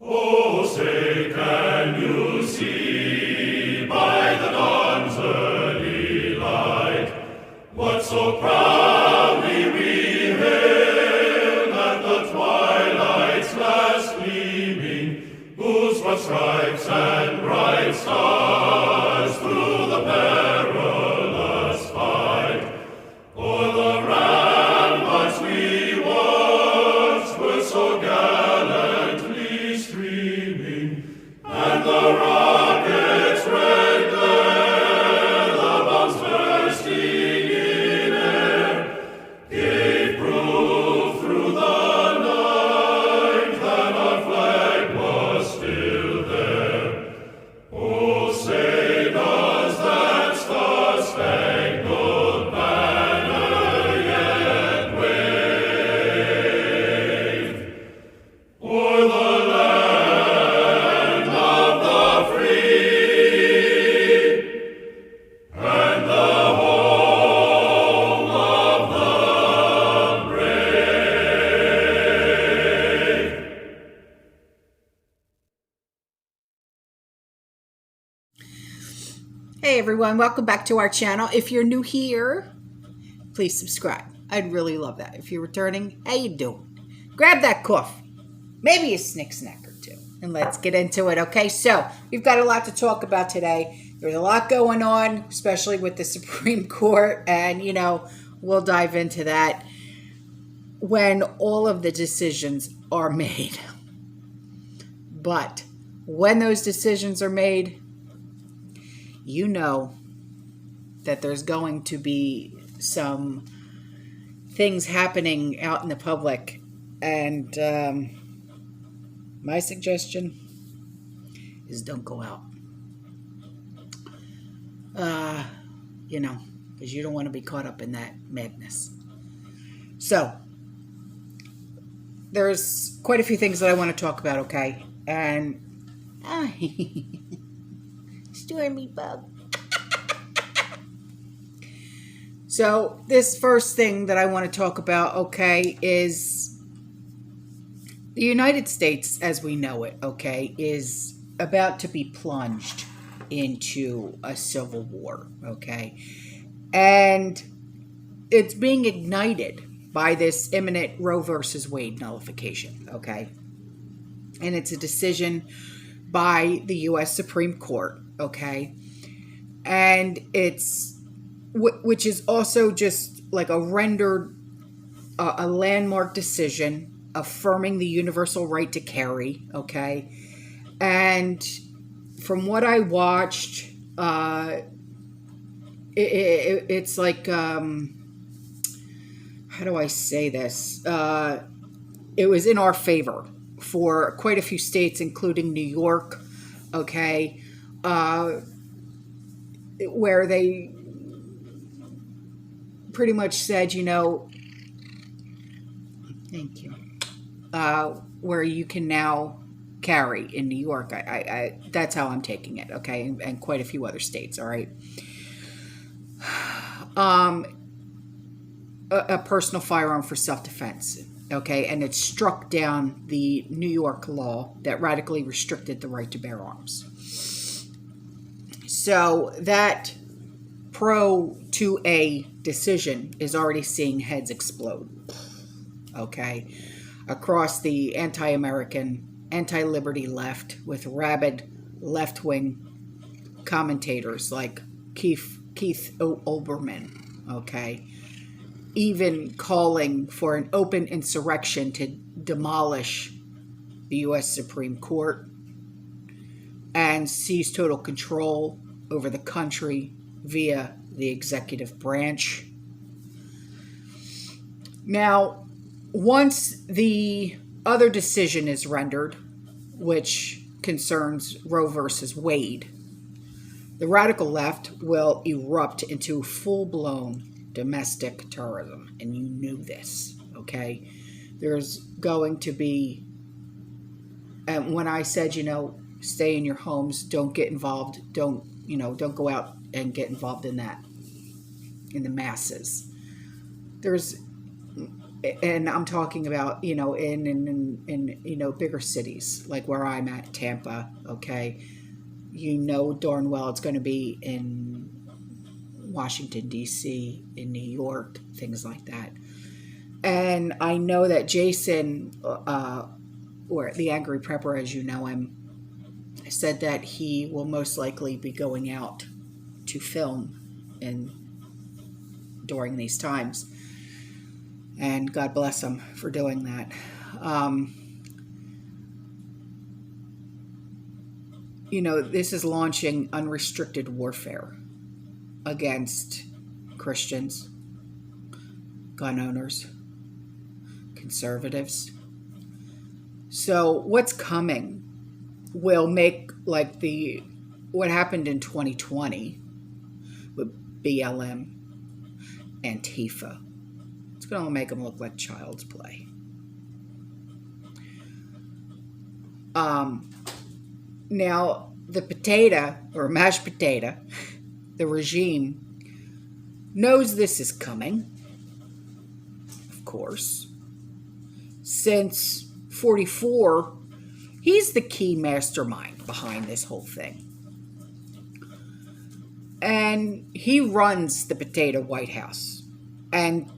Oh, say, can you see by the dawn's early light what so proudly we hailed at the twilight's last gleaming, whose broad stripes and bright stars through the perilous fight o'er the ramparts we watched were so gallantly streaming, and the rockets' red glare, the bombs bursting in air, gave proof through the night that our flag was still there. Oh, say does that star-spangled banner yet wave o'er the land of the free and the home of the brave? Hey everyone, welcome back to our channel. If you're new here, please subscribe. I'd really love that. If you're returning, how you doing? Grab that coffee, maybe a snack or two, and let's get into it, okay? So, we've got a lot to talk about today. There's a lot going on, especially with the Supreme Court, and, we'll dive into that when all of the decisions are made. But when those decisions are made, you know that there's going to be some things happening out in the public. And my suggestion is don't go out. Because you don't want to be caught up in that madness. So, there's quite a few things that I want to talk about, okay? And Stormy bug. So this first thing that I want to talk about, okay, is the United States as we know it, okay, is about to be plunged into a civil war, okay? And it's being ignited by this imminent Roe versus Wade nullification, okay? And it's a decision by the U.S. Supreme Court, okay? And it's, which is also just like a landmark decision affirming the universal right to carry, okay? And from what I watched, it's like, how do I say this? It was in our favor for quite a few states, including New York, okay, where they pretty much said, thank you, where you can now carry in New York. I that's how I'm taking it, okay, and quite a few other states, all right. A personal firearm for self-defense, okay, and it struck down the New York law that radically restricted the right to bear arms. So that pro-2A decision is already seeing heads explode, okay, across the anti-American, anti-liberty left, with rabid left-wing commentators like Keith Olbermann, okay, even calling for an open insurrection to demolish the U.S. Supreme Court and seize total control over the country via the executive branch. Now, once the other decision is rendered, which concerns Roe versus Wade, the radical left will erupt into full-blown domestic terrorism, and you knew this, okay? There's going to be, and when I said, stay in your homes, don't get involved, don't go out and get involved in that, in the masses. There's and I'm talking about, in bigger cities like where I'm at, Tampa, okay? You know darn well it's going to be in Washington, D.C., in New York, things like that. And I know that Jason, or the Angry Prepper, as you know him, said that he will most likely be going out to film during these times. And God bless him for doing that. This is launching unrestricted warfare against Christians, gun owners, conservatives. So what's coming will make what happened in 2020 with BLM, Antifa. It's going to make them look like child's play. Now, the potato, or mashed potato, the regime knows this is coming, of course. Since 44, he's the key mastermind behind this whole thing. And he runs the Potato White House and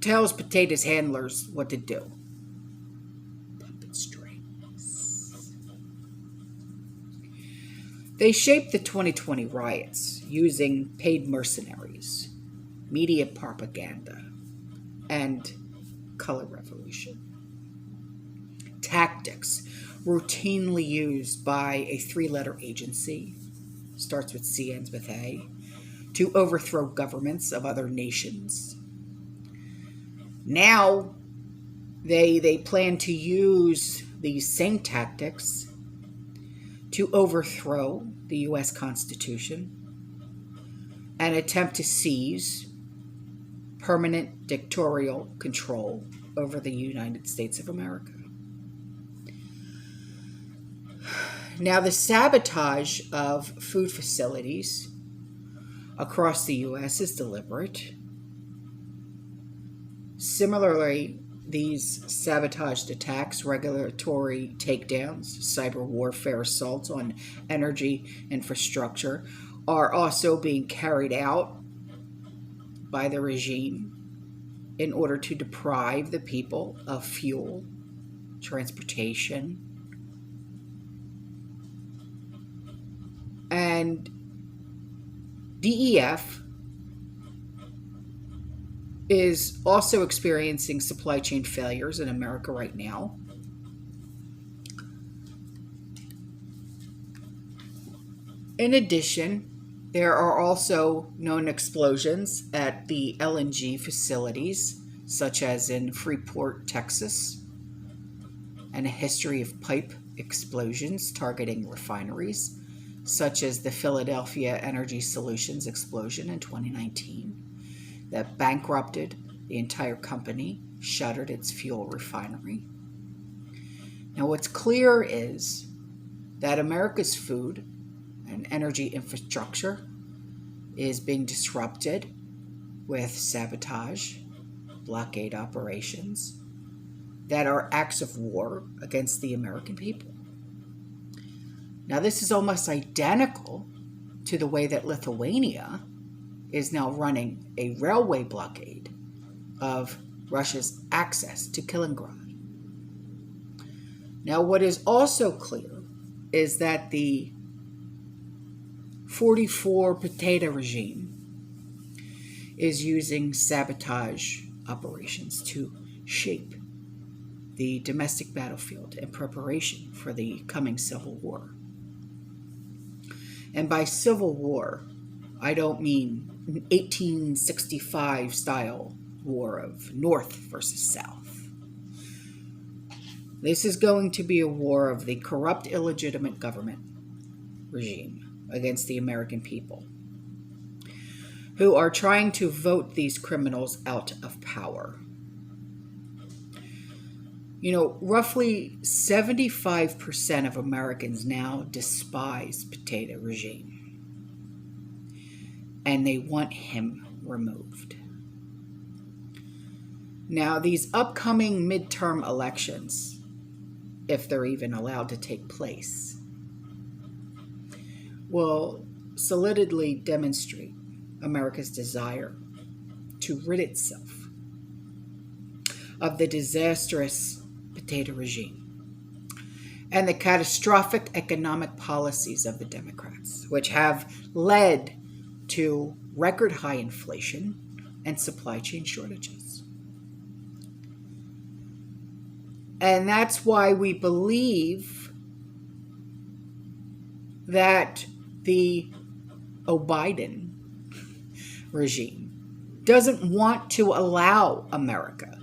tells Potato's handlers what to do. Puppet strings. They shaped the 2020 riots using paid mercenaries, media propaganda, and color revolution. Tactics routinely used by a three-letter agency, starts with C, ends with A, to overthrow governments of other nations. Now, they plan to use these same tactics to overthrow the U.S. Constitution and attempt to seize permanent dictatorial control over the United States of America. Now, the sabotage of food facilities across the U.S. is deliberate. Similarly, these sabotaged attacks, regulatory takedowns, cyber warfare assaults on energy infrastructure are also being carried out by the regime in order to deprive the people of fuel, transportation, and DEF is also experiencing supply chain failures in America right now. In addition, there are also known explosions at the LNG facilities, such as in Freeport, Texas, and a history of pipe explosions targeting refineries, such as the Philadelphia Energy Solutions explosion in 2019 that bankrupted the entire company, shuttered its fuel refinery. Now, what's clear is that America's food and energy infrastructure is being disrupted with sabotage, blockade operations that are acts of war against the American people. Now, this is almost identical to the way that Lithuania is now running a railway blockade of Russia's access to Kaliningrad. Now, what is also clear is that the 44 potato regime is using sabotage operations to shape the domestic battlefield in preparation for the coming civil war. And by civil war, I don't mean an 1865 style war of North versus South. This is going to be a war of the corrupt, illegitimate government regime against the American people, who are trying to vote these criminals out of power. You know, roughly 75% of Americans now despise potato regime, and they want him removed. Now, these upcoming midterm elections, if they're even allowed to take place, will solidly demonstrate America's desire to rid itself of the disastrous potato regime and the catastrophic economic policies of the Democrats, which have led to record high inflation and supply chain shortages. And that's why we believe that the Biden regime doesn't want to allow America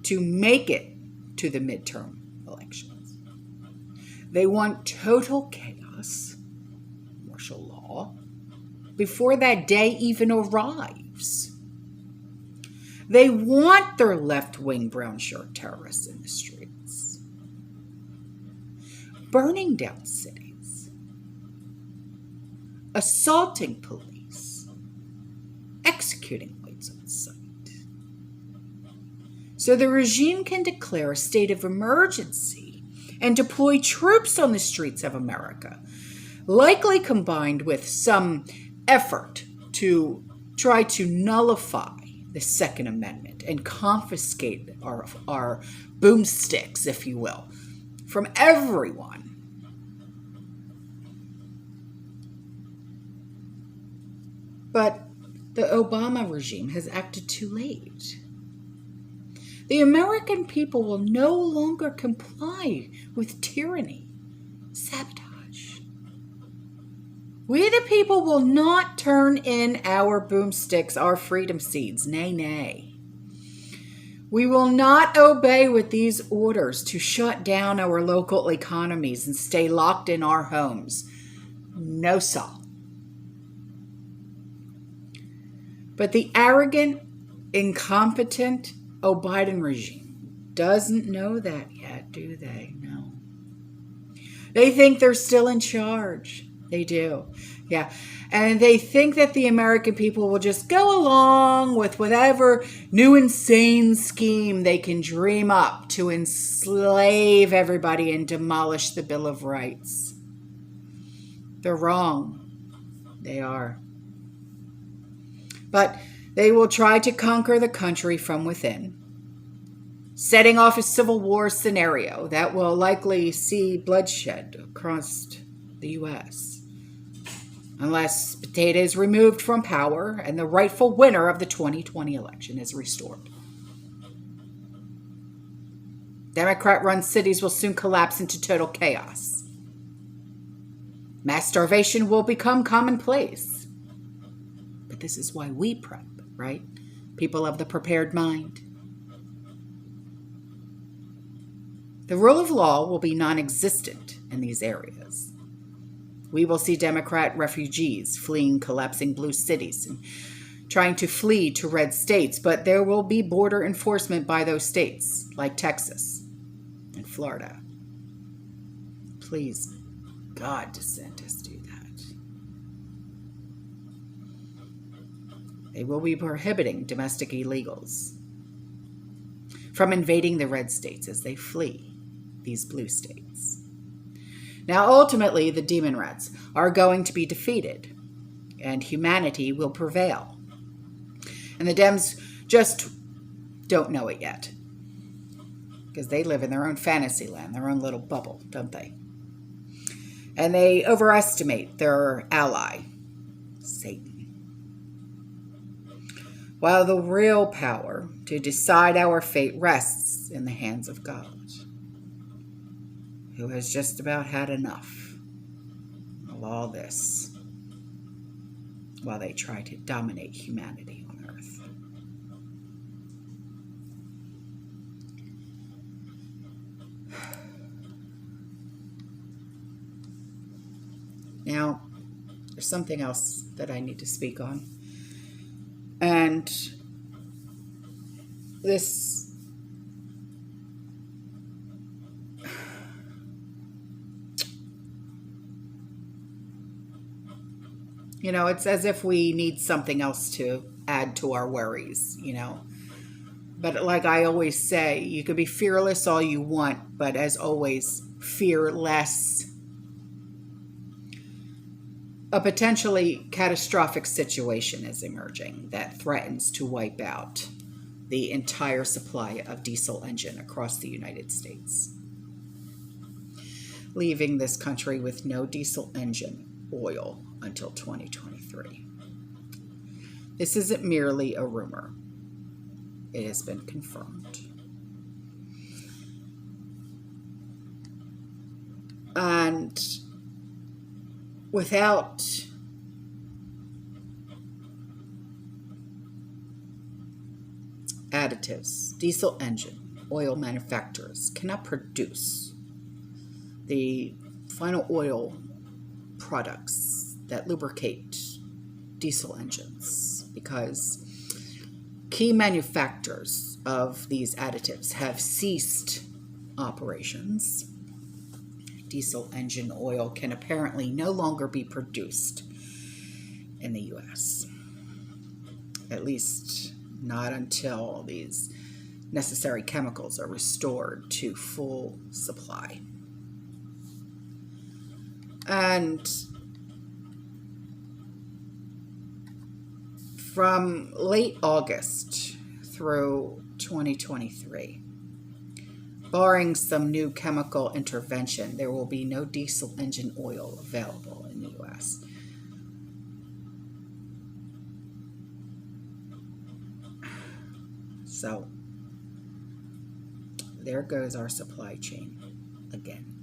to make it to the midterm elections. They want total chaos, martial law, before that day even arrives. They want their left-wing brown shirt terrorists in the streets, burning down cities, assaulting police, executing whites on sight. So the regime can declare a state of emergency and deploy troops on the streets of America, likely combined with some effort to try to nullify the Second Amendment and confiscate our boomsticks, if you will, from everyone. But the Obama regime has acted too late. The American people will no longer comply with tyranny, sabotage. We the people will not turn in our boomsticks, our freedom seeds. Nay, nay. We will not obey with these orders to shut down our local economies and stay locked in our homes. No, sir. But the arrogant, incompetent Biden regime doesn't know that yet, do they? No. They think they're still in charge. They do. Yeah. And they think that the American people will just go along with whatever new insane scheme they can dream up to enslave everybody and demolish the Bill of Rights. They're wrong. They are. But they will try to conquer the country from within, setting off a civil war scenario that will likely see bloodshed across the U.S. unless Potato is removed from power and the rightful winner of the 2020 election is restored. Democrat-run cities will soon collapse into total chaos. Mass starvation will become commonplace. But this is why we prep, right? People of the prepared mind. The rule of law will be non-existent in these areas. We will see Democrat refugees fleeing collapsing blue cities and trying to flee to red states, but there will be border enforcement by those states, like Texas and Florida. Please, God, DeSantis, do that. They will be prohibiting domestic illegals from invading the red states as they flee these blue states. Now, ultimately, the demon rats are going to be defeated, and humanity will prevail. And the Dems just don't know it yet, because they live in their own fantasy land, their own little bubble, don't they? And they overestimate their ally, Satan. While the real power to decide our fate rests in the hands of God, who has just about had enough of all this while they try to dominate humanity on earth. Now, there's something else that I need to speak on. And this it's as if we need something else to add to our worries, But like I always say, you can be fearless all you want, but as always, fear less. A potentially catastrophic situation is emerging that threatens to wipe out the entire supply of diesel engine across the United States, leaving this country with no diesel engine oil until 2023. This isn't merely a rumor. It has been confirmed. And without additives, diesel engine oil manufacturers cannot produce the final oil products that lubricate diesel engines, because key manufacturers of these additives have ceased operations. Diesel engine oil can apparently no longer be produced in the U.S., at least not until these necessary chemicals are restored to full supply. And from late August through 2023, barring some new chemical intervention, there will be no diesel engine oil available in the U.S. So, there goes our supply chain again.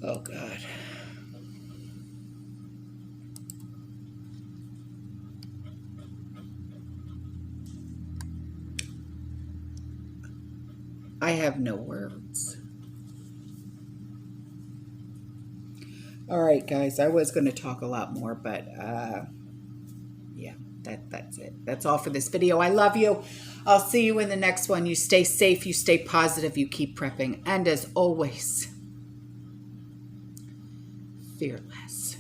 Oh, God. I have no words. All right, guys, I was going to talk a lot more, but yeah, that's it. That's all for this video. I love you. I'll see you in the next one. You stay safe, you stay positive, you keep prepping, and as always, fearless.